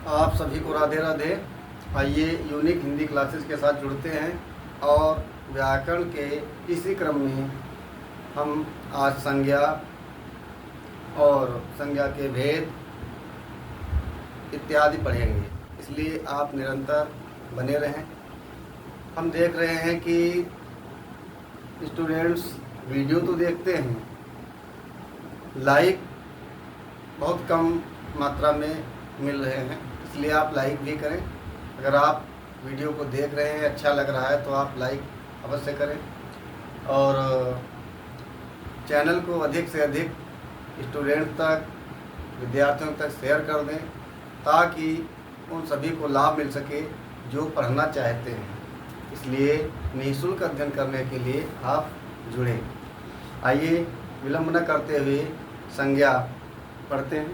आप सभी को राधे राधे। आइए यूनिक हिंदी क्लासेस के साथ जुड़ते हैं और व्याकरण के इसी क्रम में हम आज संज्ञा और संज्ञा के भेद इत्यादि पढ़ेंगे, इसलिए आप निरंतर बने रहें। हम देख रहे हैं कि स्टूडेंट्स वीडियो तो देखते हैं, लाइक बहुत कम मात्रा में मिल रहे हैं, इसलिए आप लाइक भी करें। अगर आप वीडियो को देख रहे हैं, अच्छा लग रहा है तो आप लाइक अवश्य करें और चैनल को अधिक से अधिक स्टूडेंट तक, विद्यार्थियों तक शेयर कर दें ताकि उन सभी को लाभ मिल सके जो पढ़ना चाहते हैं। इसलिए निःशुल्क अध्ययन करने के लिए आप जुड़ें। आइए विलंब न करते हुए संज्ञा पढ़ते हैं।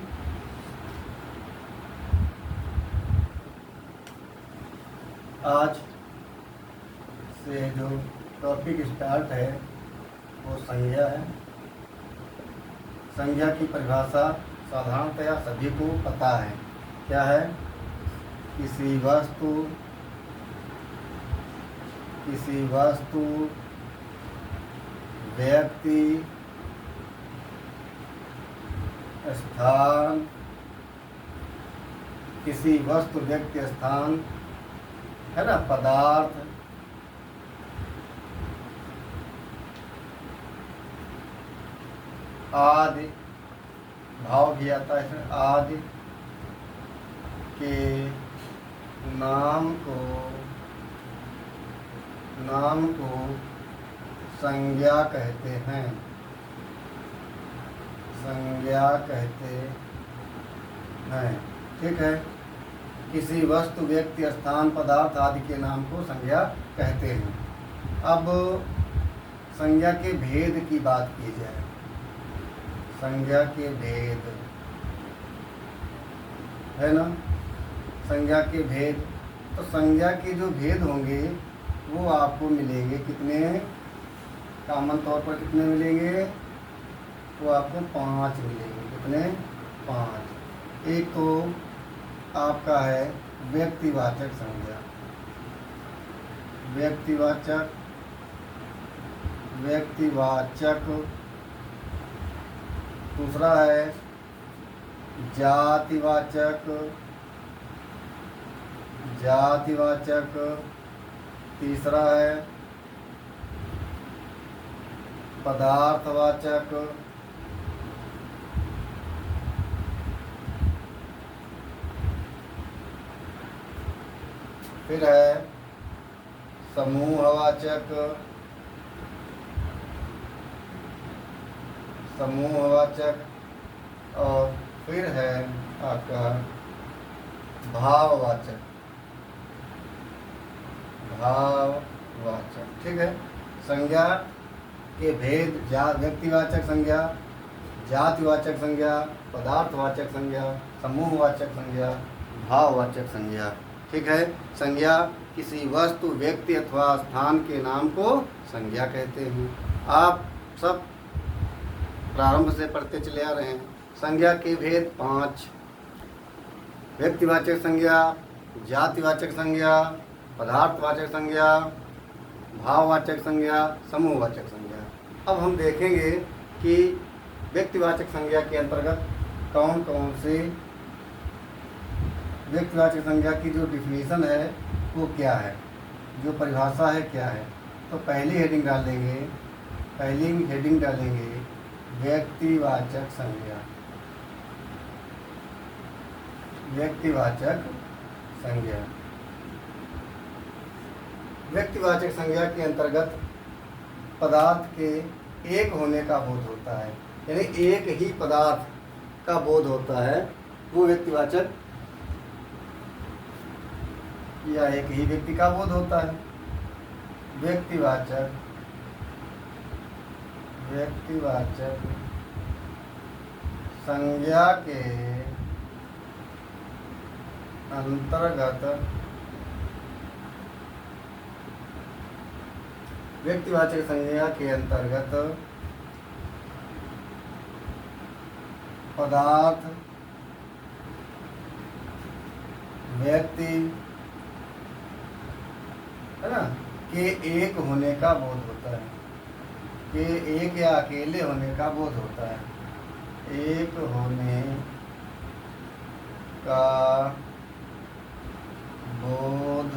आज से जो टॉपिक स्टार्ट है वो संज्ञा है। संज्ञा की परिभाषा साधारणतया सभी को पता है। क्या है? किसी वस्तु, व्यक्ति, स्थान, किसी वस्तु, व्यक्ति, स्थान है ना, पदार्थ, आदि, भाव भी आता है, आदि के नाम को संज्ञा कहते हैं। संज्ञा कहते हैं, ठीक है। किसी वस्तु, व्यक्ति, स्थान, पदार्थ आदि के नाम को संज्ञा कहते हैं। अब संज्ञा के भेद की बात की जाए। संज्ञा के भेद है ना, संज्ञा के भेद। तो संज्ञा के जो भेद होंगे वो आपको मिलेंगे कितने, कॉमन तौर पर कितने मिलेंगे? वो आपको 5 मिलेंगे। कितने? 5। एक तो आपका है व्यक्तिवाचक संज्ञा। व्यक्तिवाचक। दूसरा है जातिवाचक। तीसरा है पदार्थवाचक। फिर है समूहवाचक। और फिर है आपका भाववाचक। ठीक है। संज्ञा के भेद: व्यक्तिवाचक संज्ञा, जातिवाचक संज्ञा, पदार्थवाचक संज्ञा, समूहवाचक संज्ञा, भाववाचक संज्ञा। ठीक है। संज्ञा किसी वस्तु, व्यक्ति अथवा स्थान के नाम को संज्ञा कहते हैं। आप सब प्रारंभ से पढ़ते चले आ रहे हैं। संज्ञा के भेद 5: व्यक्तिवाचक संज्ञा, जातिवाचक संज्ञा, पदार्थवाचक संज्ञा, भाववाचक संज्ञा, समूहवाचक संज्ञा। अब हम देखेंगे कि व्यक्तिवाचक संज्ञा के अंतर्गत कौन कौन से, व्यक्तिवाचक संज्ञा की जो डिफिनीशन है वो क्या है, जो परिभाषा है क्या है। तो पहली हेडिंग डालेंगे व्यक्तिवाचक संज्ञा। व्यक्तिवाचक संज्ञा के अंतर्गत पदार्थ के एक होने का बोध होता है, यानी एक ही पदार्थ का बोध होता है, वो व्यक्तिवाचक, या एक ही व्यक्ति का बोध होता है। व्यक्तिवाचक संज्ञा के अंतर्गत पदार्थ व्यक्ति है ना के एक होने का बोध होता है, के एक या अकेले होने का बोध होता है, एक होने का बोध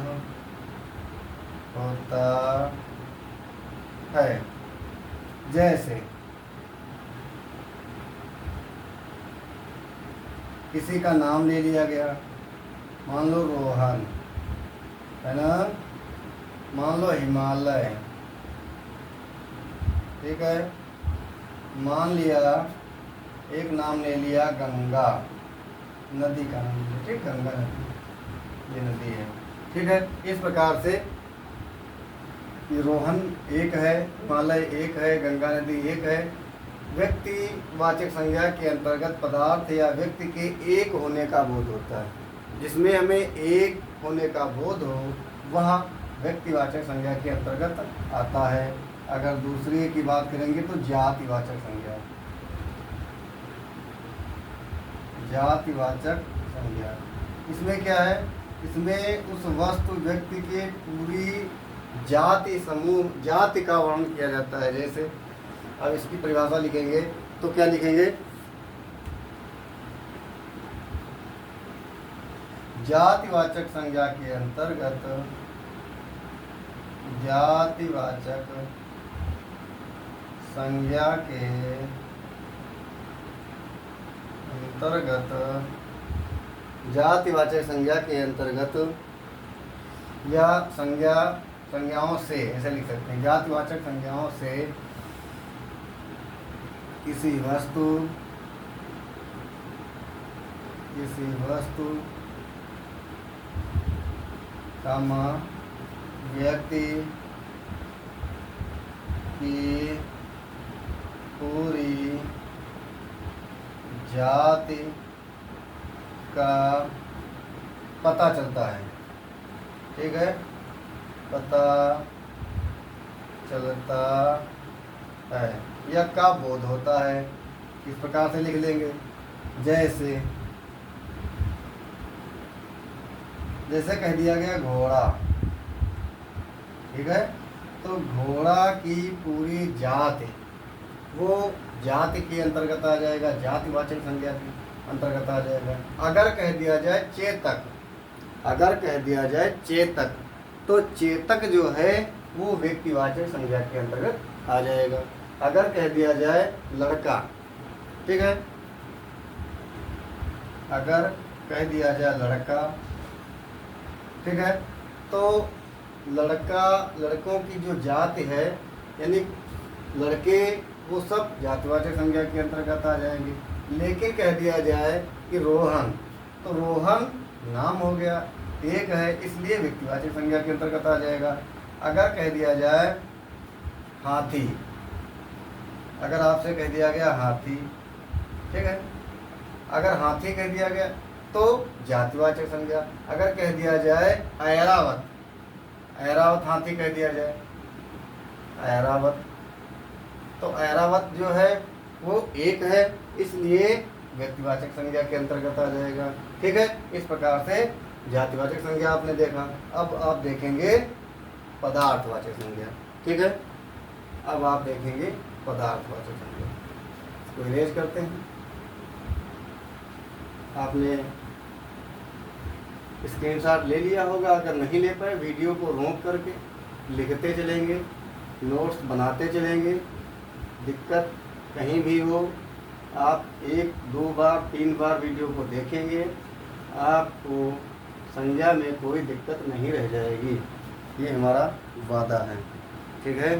होता है। जैसे किसी का नाम ले लिया गया, मान लो रोहन, है ना, मान लो हिमालय, ठीक है, मान लिया एक नाम ले लिया गंगा, नदी का नाम लिया, ठीक, गंगा नदी, ये नदी है, ठीक है। इस प्रकार से ये रोहन एक है, हिमालय एक है, गंगा नदी एक है। व्यक्ति वाचक संज्ञा के अंतर्गत पदार्थ या व्यक्ति के एक होने का बोध होता है। जिसमें हमें एक होने का बोध हो वह व्यक्तिवाचक संज्ञा के अंतर्गत आता है। अगर दूसरे की बात करेंगे तो जातिवाचक संज्ञा, जातिवाचक संज्ञा इसमें क्या है, इसमें उस वस्तु व्यक्ति के पूरी जाति समूह जाति का वर्णन किया जाता है। जैसे अब इसकी परिभाषा लिखेंगे तो क्या लिखेंगे, जातिवाचक संज्ञा के अंतर्गत, जातिवाचक संज्ञा के अंतर्गत, जातिवाचक संज्ञा के अंतर्गत या संज्ञाओं से, ऐसे लिख सकते हैं, जातिवाचक संज्ञाओं से किसी वस्तु कामा व्यक्ति की पूरी जाति का पता चलता है, ठीक है, पता चलता है या का बोध होता है। इस प्रकार से लिख लेंगे। जैसे कह दिया गया घोड़ा, ठीक है, तो घोड़ा की पूरी जाति वो जाति के अंतर्गत आ जाएगा, जातिवाचक संज्ञा के अंतर्गत आ जाएगा। अगर कह दिया जाए चेतक, अगर कह दिया जाए चेतक, तो चेतक जो है वो व्यक्तिवाचक संज्ञा के अंतर्गत आ जाएगा। अगर कह दिया जाए लड़का, ठीक है, अगर कह दिया जाए लड़का, ठीक है, तो लड़का, लड़कों की जो जाति है यानी लड़के, वो सब जातिवाचक संज्ञा के अंतर्गत आ जाएंगे। लेकिन कह दिया जाए कि रोहन, तो रोहन नाम हो गया, एक है, इसलिए व्यक्तिवाचक संज्ञा के अंतर्गत आ जाएगा। अगर कह दिया जाए हाथी, अगर आपसे कह दिया गया हाथी, ठीक है, अगर हाथी कह दिया गया तो जातिवाचक संज्ञा। अगर कह दिया जाए ऐरावत, ऐरावत हाथी कह दिया जाए, ऐरावत, तो ऐरावत जो है वो एक है, इसलिए व्यक्तिवाचक संज्ञा के अंतर्गत आ जाएगा, ठीक है। इस प्रकार से जातिवाचक संज्ञा आपने देखा। अब आप देखेंगे पदार्थवाचक संज्ञा, ठीक है, अब आप देखेंगे पदार्थवाचक संज्ञा। इसको इरेज करते हैं। आपने स्क्रीनशॉट ले लिया होगा, अगर नहीं ले पाए वीडियो को रोक करके लिखते चलेंगे, नोट्स बनाते चलेंगे। दिक्कत कहीं भी हो आप 1, 2 बार 3 बार वीडियो को देखेंगे, आपको संज्ञा में कोई दिक्कत नहीं रह जाएगी, ये हमारा वादा है, ठीक है।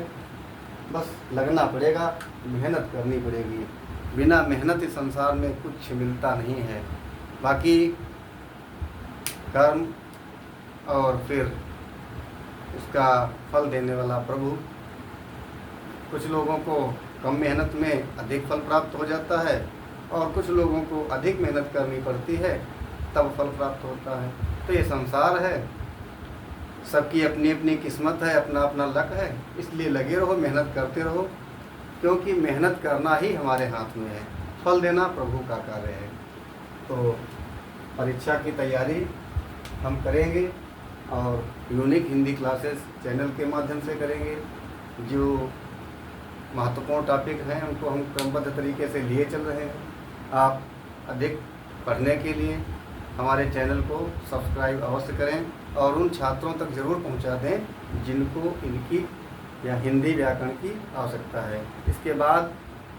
बस लगना पड़ेगा, मेहनत करनी पड़ेगी। बिना मेहनत इस संसार में कुछ मिलता नहीं है। बाकी कर्म और फिर उसका फल देने वाला प्रभु। कुछ लोगों को कम मेहनत में अधिक फल प्राप्त हो जाता है और कुछ लोगों को अधिक मेहनत करनी पड़ती है तब फल प्राप्त होता है। तो ये संसार है, सबकी अपनी अपनी किस्मत है, अपना अपना लक है, इसलिए लगे रहो, मेहनत करते रहो, क्योंकि मेहनत करना ही हमारे हाथ में है, फल देना प्रभु का कार्य है। तो परीक्षा की तैयारी हम करेंगे और यूनिक हिंदी क्लासेस चैनल के माध्यम से करेंगे। जो महत्वपूर्ण टॉपिक हैं उनको हम क्रमबद्ध तरीके से लिए चल रहे हैं। आप अधिक पढ़ने के लिए हमारे चैनल को सब्सक्राइब अवश्य करें और उन छात्रों तक ज़रूर पहुंचा दें जिनको इनकी या हिंदी व्याकरण की आवश्यकता है। इसके बाद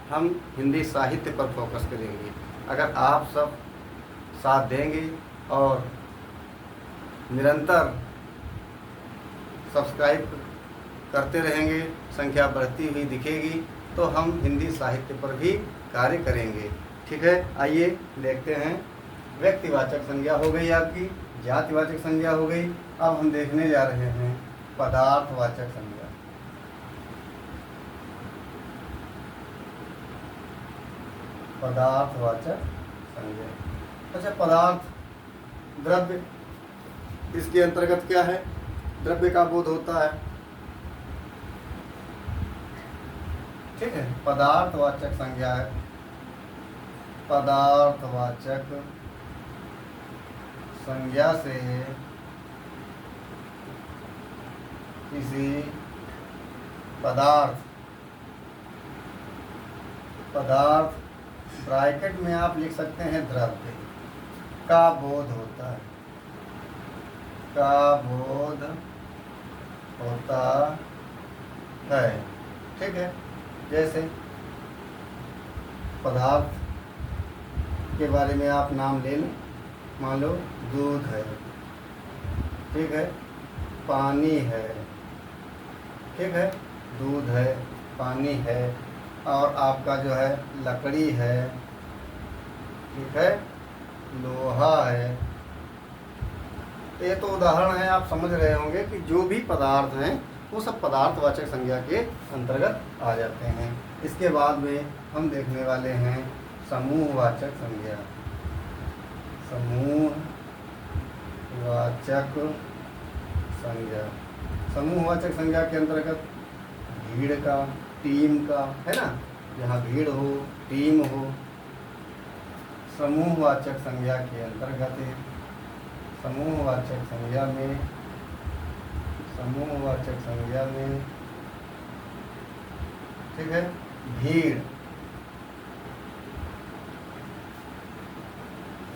हम हिंदी साहित्य पर फोकस करेंगे। अगर आप सब साथ देंगे और निरंतर सब्सक्राइब करते रहेंगे, संख्या बढ़ती हुई दिखेगी, तो हम हिंदी साहित्य पर भी कार्य करेंगे। ठीक है, आइए देखते हैं। व्यक्तिवाचक संज्ञा हो गई आपकी, जातिवाचक संज्ञा हो गई। अब हम देखने जा रहे हैं पदार्थवाचक संज्ञा। पदार्थवाचक संज्ञा। अच्छा, पदार्थ द्रव्य, इसके अंतर्गत क्या है? द्रव्य का बोध होता है। ठीक है, पदार्थवाचक संज्ञा है। पदार्थवाचक संज्ञा से किसी पदार्थ ब्रैकेट में आप लिख सकते हैं द्रव्य का बोध होता है, का बोध होता है। ठीक है, जैसे पदार्थ के बारे में आप नाम ले लें। मान लो दूध है, ठीक है, पानी है, ठीक है, दूध है, पानी है, और आपका जो है लकड़ी है, ठीक है, लोहा है। ये तो उदाहरण है, आप समझ रहे होंगे कि जो भी पदार्थ हैं वो सब पदार्थवाचक संज्ञा के अंतर्गत आ जाते हैं। इसके बाद में हम देखने वाले हैं समूहवाचक संज्ञा। समूहवाचक संज्ञा। समूहवाचक संज्ञा के अंतर्गत भीड़ का, टीम का, है ना, जहाँ भीड़ हो, टीम हो, समूहवाचक संज्ञा के अंतर्गत है। समूहवाचक संज्ञा में ठीक है, भीड़।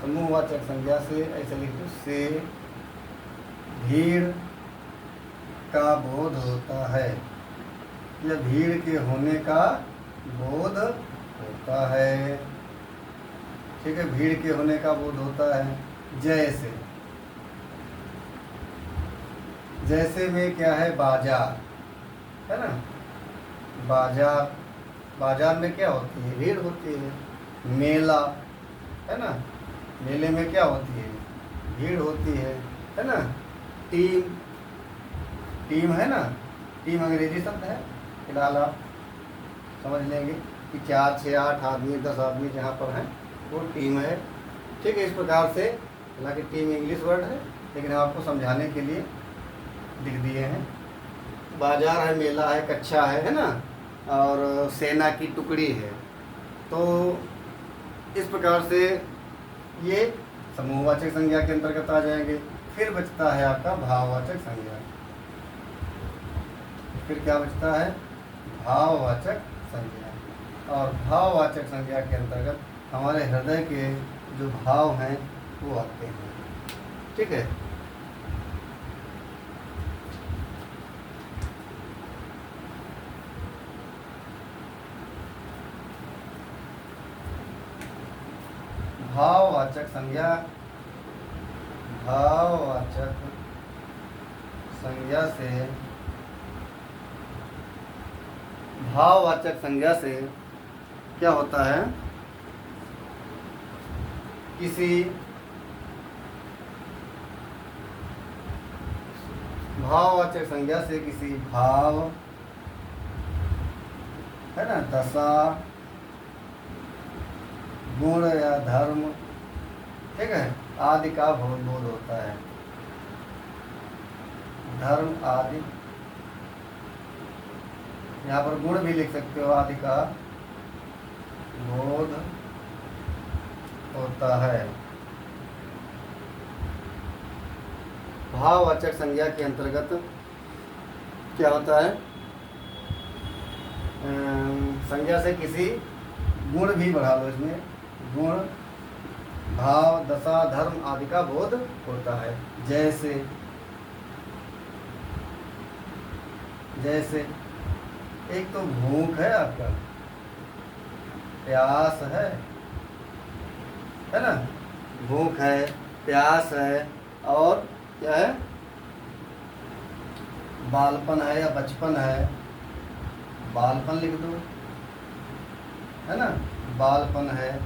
समूहवाचक संज्ञा से ऐसे लिख दो, से भीड़ का बोध होता है, या भीड़ के होने का बोध होता है। ठीक है, भीड़ के होने का बोध होता है। जैसे में क्या है? बाजार, है ना, बाजार में क्या होती है? भीड़ होती है। मेला, है ना, मेले में क्या होती है? भीड़ होती है ना। टीम है ना, टीम अंग्रेजी शब्द है, फिलहाल आप समझ लेंगे कि 4, 6, 8 आदमी, 10 आदमी जहाँ पर हैं वो टीम है। ठीक है, इस प्रकार से, हालांकि टीम इंग्लिश वर्ड है लेकिन आपको समझाने के लिए लिख दिए हैं। बाजार है, मेला है, कक्षा है ना, और सेना की टुकड़ी है। तो इस प्रकार से ये समूहवाचक संज्ञा के अंतर्गत आ जाएंगे। फिर बचता है आपका भाववाचक संज्ञा। फिर क्या बचता है? भाववाचक संज्ञा। और भाववाचक संज्ञा के अंतर्गत हमारे हृदय के जो भाव हैं वो आते हैं। ठीक है, भाववाचक संज्ञा से क्या होता है? किसी भाववाचक संज्ञा से किसी भाव, है ना, दशा, गुण या धर्म, ठीक है, आदि का बोध होता है। धर्म आदि, यहाँ पर गुण भी लिख सकते हो, आदि का बोध होता है। भाववाचक संज्ञा के अंतर्गत क्या होता है, संज्ञा से किसी गुण भी बढ़ा लो, इसमें गुण, भाव, दशा, धर्म आदि का बोध होता है। जैसे जैसे एक तो भूख है आपका, प्यास है ना, भूख है, प्यास है, और क्या है, बालपन है या बचपन है, बालपन लिख दो, है ना, बालपन है,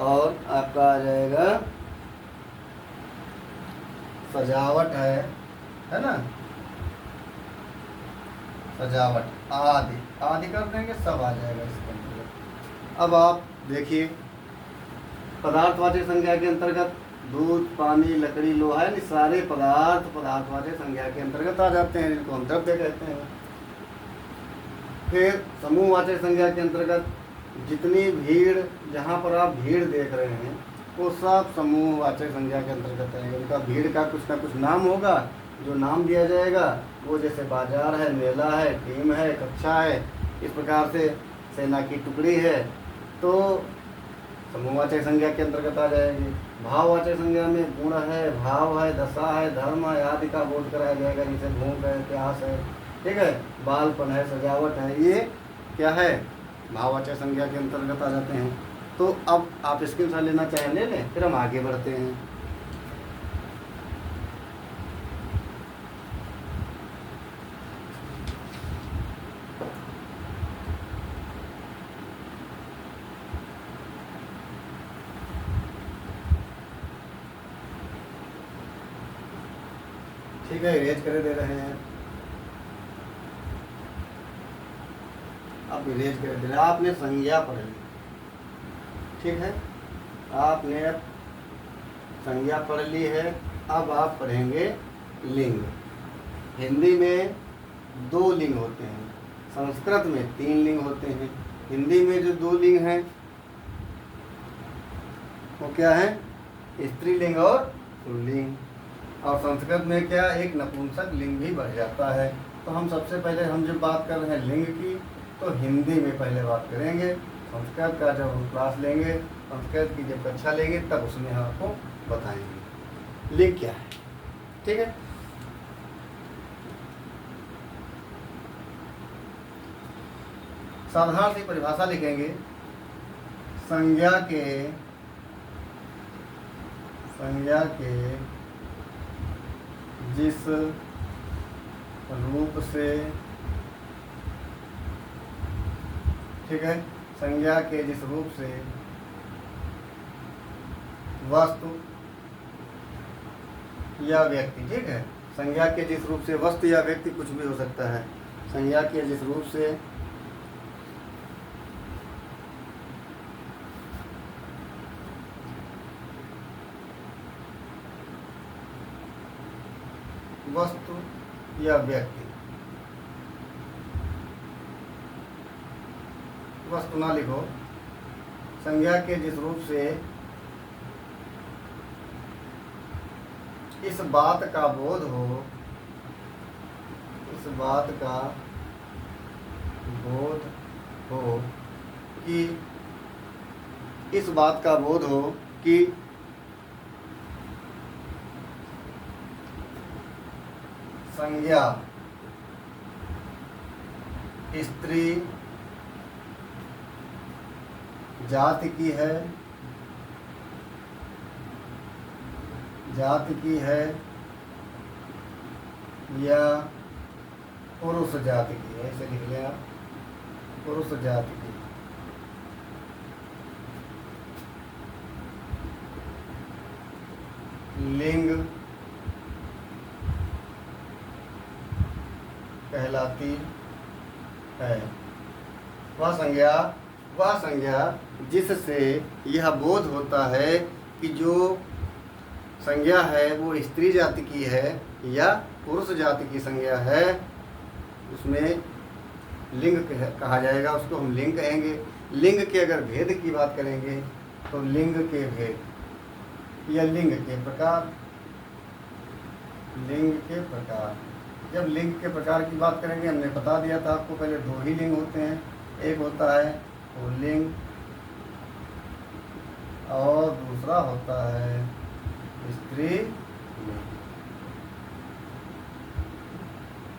और आपका आ जाएगा सजावट है ना, सजावट आदि आदि कर देंगे, सब आ जाएगा इसके अंतर्गत। अब आप देखिए पदार्थवाचक संज्ञा के अंतर्गत दूध, पानी, लकड़ी, लोहा, यानी सारे पदार्थ पदार्थवाचक संज्ञा के अंतर्गत आ जाते हैं, जिनको हम द्रव्य कहते हैं। फिर समूहवाचक संज्ञा के अंतर्गत जितनी भीड़, जहाँ पर आप भीड़ देख रहे हैं वो सब समूहवाचक संज्ञा के अंतर्गत आएंगे। उनका भीड़ का कुछ ना कुछ नाम होगा, जो नाम दिया जाएगा वो जैसे बाजार है, मेला है, टीम है, कक्षा है, इस प्रकार से सेना की टुकड़ी है, तो समूहवाचक संज्ञा के अंतर्गत आ जाएगी। भाववाचक संज्ञा में गुण है, भाव है, दशा है, धर्म है आदि का बोध कराया जाएगा, जैसे भूख है, प्यास है, ठीक है, बालपन है, सजावट है, ये क्या है, भाववाचक संज्ञा के अंतर्गत आ जाते हैं। तो अब आप स्क्रीनशॉट लेना चाहें ले लें, फिर हम आगे बढ़ते हैं। ठीक है, इरेज करे दे रहे हैं, अब इरेज करे दे रहे हैं। आपने संज्ञा पढ़ ली, ठीक है, आपने संज्ञा पढ़ ली है। अब आप पढ़ेंगे लिंग। हिंदी में 2 लिंग होते हैं, संस्कृत में 3 लिंग होते हैं। हिंदी में जो 2 लिंग हैं वो क्या है, स्त्रीलिंग और पुल्लिंग। और संस्कृत में क्या, एक नपुंसक लिंग भी बढ़ जाता है। तो हम सबसे पहले, हम जब बात कर रहे हैं लिंग की, तो हिंदी में पहले बात करेंगे। संस्कृत का जब हम क्लास लेंगे, संस्कृत की जब कक्षा लेंगे, तब उसमें हम आपको बताएंगे लिंग क्या है, ठीक है। साधारण सी परिभाषा लिखेंगे। संज्ञा के जिस रूप से, ठीक है, संज्ञा के जिस रूप से वस्तु या व्यक्ति, ठीक है, संज्ञा के जिस रूप से वस्तु या व्यक्ति कुछ भी हो सकता है, संज्ञा के जिस रूप से वस्तु या व्यक्ति, वस्तु ना लिखो, संज्ञा के जिस रूप से इस बात का बोध हो, इस बात का बोध हो कि, इस बात का बोध हो कि संज्ञा स्त्री जाति की है, या पुरुष जाति की है, ऐसे लिख लें आप, पुरुष जाति की। लिंग कहलाती है वह संज्ञा जिससे यह बोध होता है कि जो संज्ञा है वो स्त्री जाति की है या पुरुष जाति की संज्ञा है, उसमें लिंग कहा जाएगा, उसको हम लिंग कहेंगे। लिंग के अगर भेद की बात करेंगे तो लिंग के भेद या लिंग के प्रकार, लिंग के प्रकार। जब लिंग के प्रकार की बात करेंगे, हमने बता दिया था आपको पहले, दो ही लिंग होते हैं। एक होता है पुल्लिंग और दूसरा होता है स्त्रीलिंग।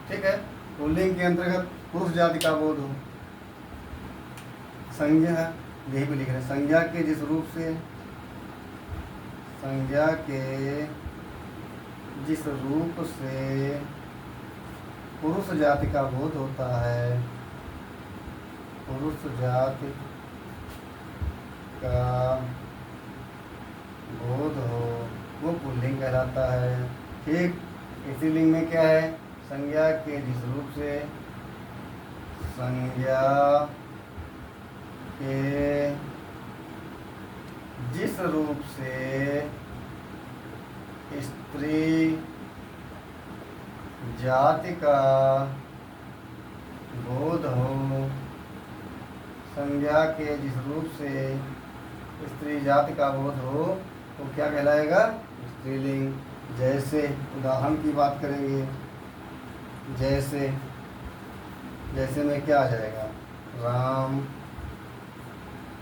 ठीक है। पुल्लिंग के अंतर्गत पुरुष जाति का बोध हो। संज्ञा, यही भी लिख रहे हैं, संज्ञा के जिस रूप से, संज्ञा के जिस रूप से पुरुष जाति का बोध होता है, पुरुष जाति का बोध हो, वो पुल्लिंग कहलाता है। ठीक। इसी लिंग में क्या है, संज्ञा के जिस रूप से, संज्ञा के जिस रूप से स्त्री जाति का बोध हो, संज्ञा के जिस रूप से स्त्री जाति का बोध हो, तो क्या कहलाएगा, स्त्रीलिंग। जैसे उदाहरण की बात करेंगे, जैसे जैसे में क्या आ जाएगा, राम,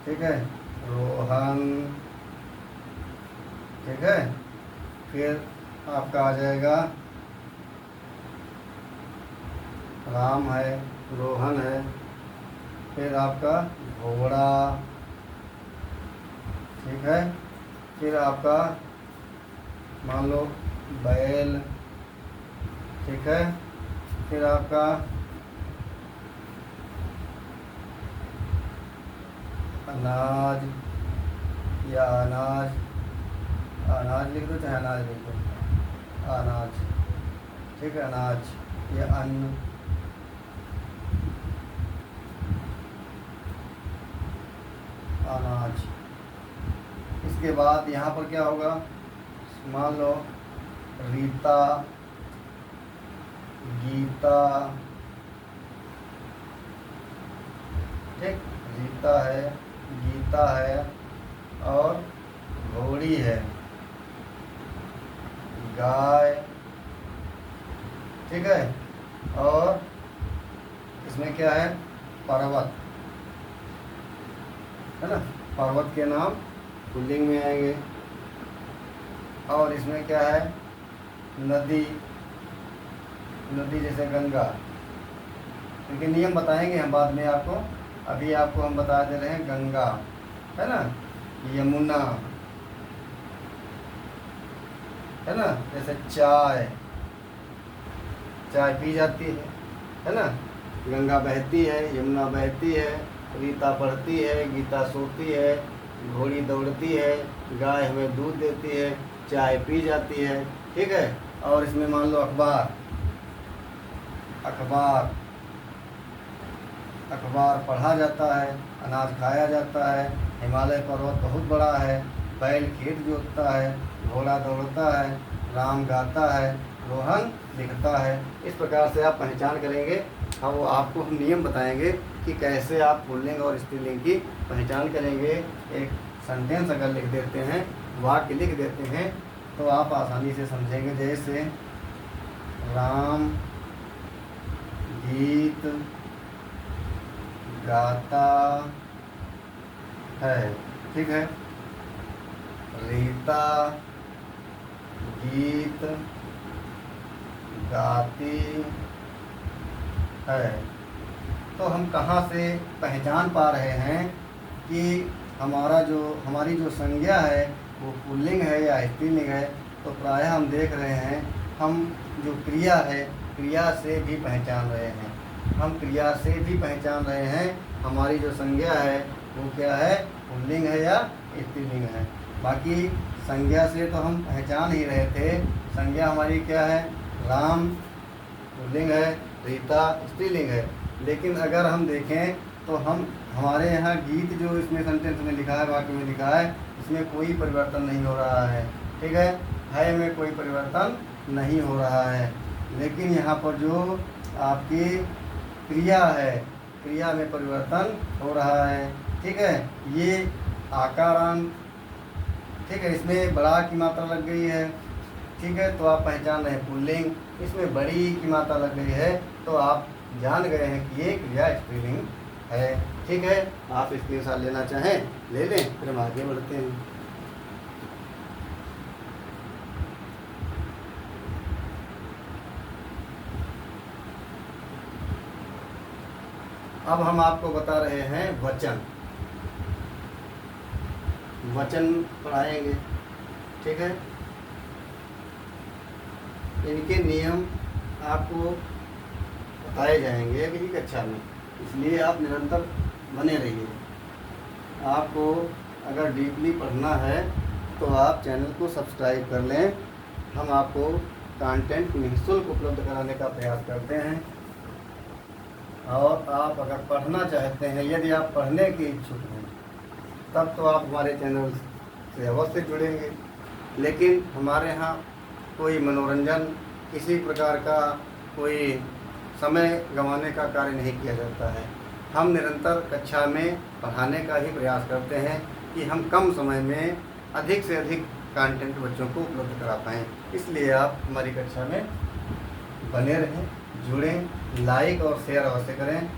ठीक है, रोहन, ठीक है, फिर आपका आ जाएगा, राम है, रोहन है, फिर आपका घोड़ा, ठीक है, फिर आपका मान लो बैल, ठीक है, फिर आपका अनाज या अनाज, अनाज लिख दो चाहे अनाज लिख दो, अनाज, ठीक है, अनाज या अन्न, अनाज। इसके बाद यहाँ पर क्या होगा, मान लो रीता, गीता, ठीक, रीता है, गीता है और घोड़ी है, गाय, ठीक है, और इसमें क्या है, पर्वत, है ना, पर्वत के नाम पुल्लिंग में आएंगे। और इसमें क्या है, नदी, नदी जैसे गंगा, क्योंकि नियम बताएंगे हम बाद में आपको, अभी आपको हम बता दे रहे हैं गंगा, है ना, यमुना, है ना, जैसे चाय, चाय पी जाती है ना, गंगा बहती है, यमुना बहती है, रीता पढ़ती है, गीता सोती है, घोड़ी दौड़ती है, गाय हमें दूध देती है, चाय पी जाती है, ठीक है। और इसमें मान लो अखबार, अखबार, अखबार पढ़ा जाता है, अनाज खाया जाता है, हिमालय पर्वत बहुत बड़ा है, बैल खेत जोतता है, घोड़ा दौड़ता है, राम गाता है, रोहन लिखता है। इस प्रकार से आप पहचान करेंगे और वो आपको हम नियम बताएंगे कि कैसे आप पुल्लिंग और स्त्रीलिंग की पहचान करेंगे। एक सेंटेंस अगर लिख देते हैं, वाक्य लिख देते हैं, तो आप आसानी से समझेंगे। जैसे राम गीत गाता है, ठीक है, रीता गीत गाती है। तो हम कहाँ से पहचान पा रहे हैं कि हमारी जो संज्ञा है वो पुल्लिंग है या स्त्रीलिंग है? तो प्रायः हम देख रहे हैं, हम जो क्रिया है, क्रिया से भी पहचान रहे हैं, हम क्रिया से भी पहचान रहे हैं हमारी जो संज्ञा है वो क्या है, पुल्लिंग है या स्त्रीलिंग है। बाकी संज्ञा से तो हम पहचान ही रहे थे, संज्ञा हमारी क्या है, राम पुल्लिंग है, रीता स्त्रीलिंग है। लेकिन अगर हम देखें तो हमारे यहाँ गीत जो इसमें सेंटेंस में लिखा है, वाक्य में लिखा है, इसमें कोई परिवर्तन नहीं हो रहा है, ठीक है में कोई परिवर्तन नहीं हो रहा है। लेकिन यहाँ पर जो आपकी क्रिया है, क्रिया में परिवर्तन हो रहा है, ठीक है। ये आकारांत, ठीक है, इसमें बड़ा की मात्रा लग गई है, ठीक है, तो आप पहचान रहे हैं पुल्लिंग, इसमें बड़ी की मात्रा लग गई है तो आप जान गए हैं कि ये क्रिया स्त्रीलिंग है। ठीक है, आप इसके साथ लेना चाहें ले लें, फिर हम आगे बढ़ते हैं। अब हम आपको बता रहे हैं वचन, वचन पढ़ाएंगे। ठीक है, इनके नियम आपको बताए जाएंगे अगली कक्षा में, इसलिए आप निरंतर बने रहिए। आपको अगर डीपली पढ़ना है तो आप चैनल को सब्सक्राइब कर लें। हम आपको कंटेंट निःशुल्क उपलब्ध कराने का प्रयास करते हैं, और आप अगर पढ़ना चाहते हैं, यदि आप पढ़ने की इच्छुक हैं, तब तो आप हमारे चैनल से अवश्य जुड़ेंगे। लेकिन हमारे यहाँ कोई मनोरंजन, किसी प्रकार का कोई समय गंवाने का कार्य नहीं किया जाता है। हम निरंतर कक्षा में पढ़ाने का ही प्रयास करते हैं कि हम कम समय में अधिक से अधिक कंटेंट बच्चों को उपलब्ध करा पाएँ। इसलिए आप हमारी कक्षा में बने रहें, जुड़ें, लाइक और शेयर अवश्य करें।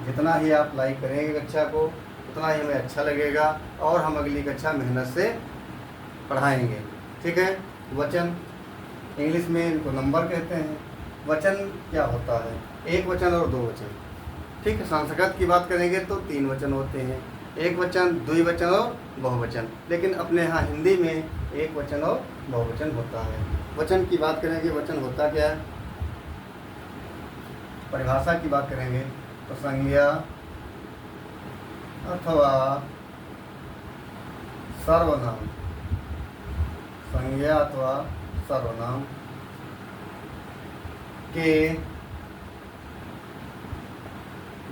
जितना ही आप लाइक करेंगे कक्षा को, उतना ही हमें अच्छा लगेगा और हम अगली कक्षा मेहनत से पढ़ाएंगे। ठीक है, वचन इंग्लिश में इनको नंबर कहते हैं। वचन क्या होता है? एक वचन और दो वचन। ठीक है, संस्कृत की बात करेंगे तो 3 वचन होते हैं, एक वचन, द्विवचन और बहुवचन। लेकिन अपने यहाँ हिंदी में एक वचन और बहुवचन होता है। वचन की बात करेंगे, वचन होता क्या है, परिभाषा की बात करेंगे तो संज्ञा अथवा सर्वनाम, संज्ञा अथवा सर्वनाम के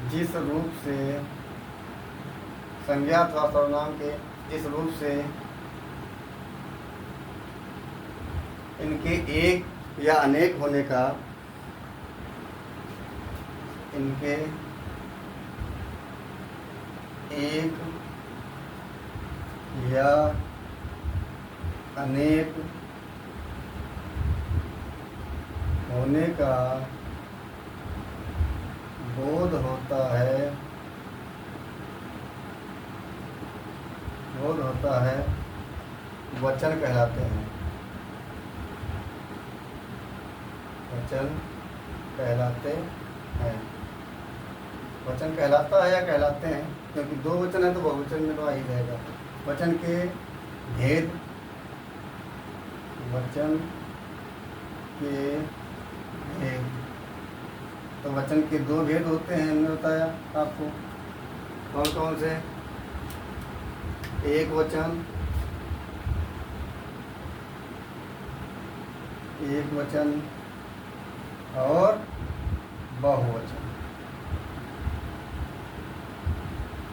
जिस रूप से, संज्ञा अथवा सर्वनाम के जिस रूप से इनके एक या अनेक होने का, इनके एक या अनेक होने का बोध होता है, बोध होता है, वचन कहलाते हैं। वचन कहलाते हैं। वचन कहलाता है या कहलाते हैं, क्योंकि दो वचन है तो बहुवचन में तो आ ही जाएगा। वचन के भेद, वचन के भेद, तो वचन के 2 भेद होते हैं, हमने बताया आपको। कौन कौन से? एक वचन, एक वचन और बहुवचन।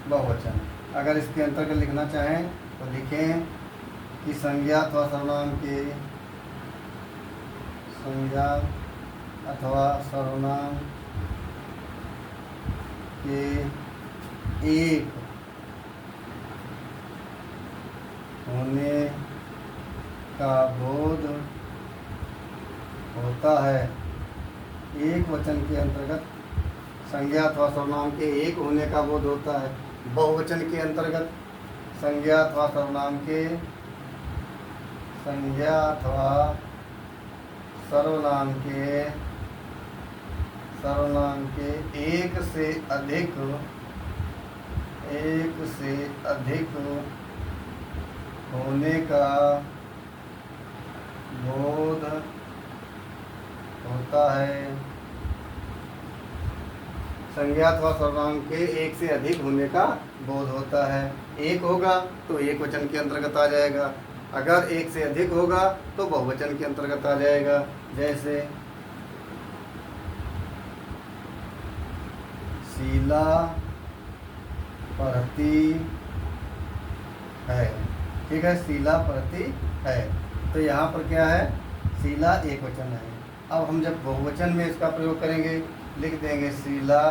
बहुवचन अगर इसके अंतर्गत लिखना चाहें तो लिखें कि संज्ञा अथवा सर्वनाम के, संज्ञा अथवा सर्वनाम के एक होने का बोध होता है। एक वचन के अंतर्गत संज्ञा अथवा सर्वनाम के एक होने का बोध होता है। बहुवचन के अंतर्गत संज्ञा अथवा सर्वनाम के, संज्ञा अथवा सर्वनाम के, सर्वनाम के एक से अधिक, एक से अधिक होने का बोध होता है। संज्ञा अथवा सर्वनाम के एक से अधिक होने का बोध होता है। एक होगा तो एक वचन के अंतर्गत आ जाएगा, अगर एक से अधिक होगा तो बहुवचन के अंतर्गत आ जाएगा। जैसे शीला पढ़ती है। ठीक है, शीला पढ़ती है, तो यहाँ पर क्या है, शीला एक वचन है। अब हम जब बहुवचन में इसका प्रयोग करेंगे, लिख देंगे शीला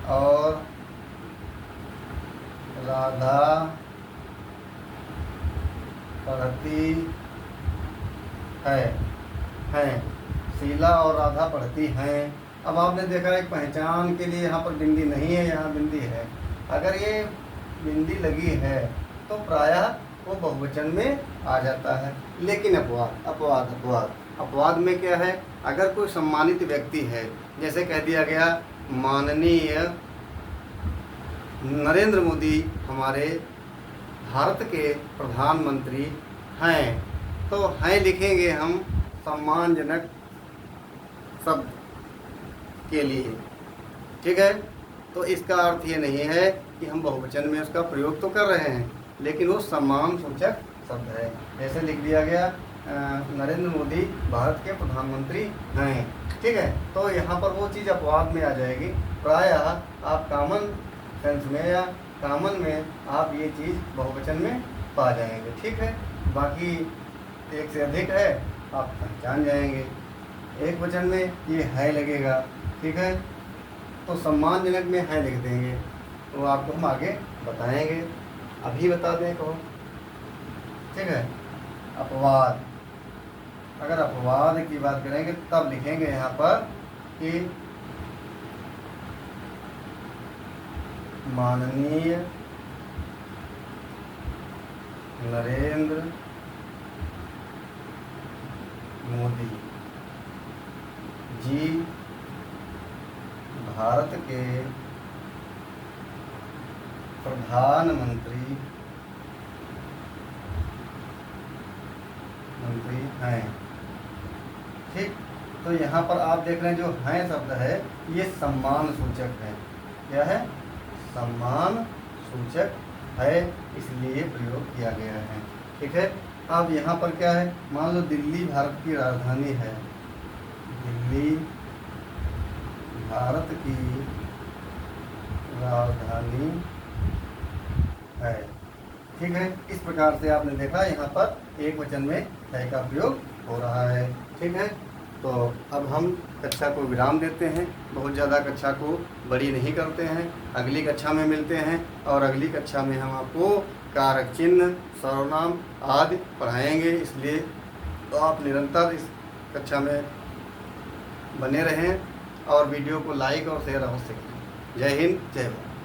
और राधा पढ़ती हैं। शीला और राधा पढ़ती हैं। अब आपने देखा एक पहचान के लिए यहाँ पर बिंदी नहीं है, यहाँ बिंदी है। अगर ये बिंदी लगी है तो प्रायः वो बहुवचन में आ जाता है। लेकिन अपवाद में क्या है, अगर कोई सम्मानित व्यक्ति है, जैसे कह दिया गया माननीय नरेंद्र मोदी हमारे भारत के प्रधानमंत्री हैं, तो हैं लिखेंगे हम सम्मानजनक शब्द के लिए, ठीक है। तो इसका अर्थ ये नहीं है कि हम बहुवचन में उसका प्रयोग तो कर रहे हैं, लेकिन वो सम्मान सूचक शब्द है। जैसे लिख दिया गया नरेंद्र मोदी भारत के प्रधानमंत्री हैं, ठीक है। तो यहाँ पर वो चीज़ अपवाद में आ जाएगी। प्रायः आप कॉमन सेंस में या कॉमन में आप ये चीज़ बहुवचन में पा जाएंगे, ठीक है। बाकी एक से अधिक है आप पहचान जाएंगे। एक वचन में ये है लगेगा, ठीक है, तो सम्मानजनक में है लिख देंगे। तो आपको हम आगे बताएंगे, अभी बता दें कहो, ठीक है। अपवाद, अगर अपवाद की बात करेंगे तब लिखेंगे यहाँ पर कि माननीय नरेंद्र मोदी जी भारत के प्रधानमंत्री हैं, ठीक। तो यहाँ पर आप देख रहे हैं जो हैं शब्द है ये सम्मान सूचक है। क्या है? सम्मान सूचक है, इसलिए प्रयोग किया गया है, ठीक है। अब यहाँ पर क्या है, मान लो दिल्ली भारत की राजधानी है, दिल्ली भारत की राजधानी है, ठीक है। इस प्रकार से आपने देखा यहाँ पर एक वचन में है का प्रयोग हो रहा है, ठीक है। तो अब हम कक्षा को विराम देते हैं, बहुत ज़्यादा कक्षा को बड़ी नहीं करते हैं। अगली कक्षा में मिलते हैं और अगली कक्षा में हम आपको कारक चिन्ह, सर्वनाम आदि पढ़ाएंगे। इसलिए तो आप निरंतर इस कक्षा में बने रहें और वीडियो को लाइक और शेयर अवश्य करें। जय हिंद, जय भारत।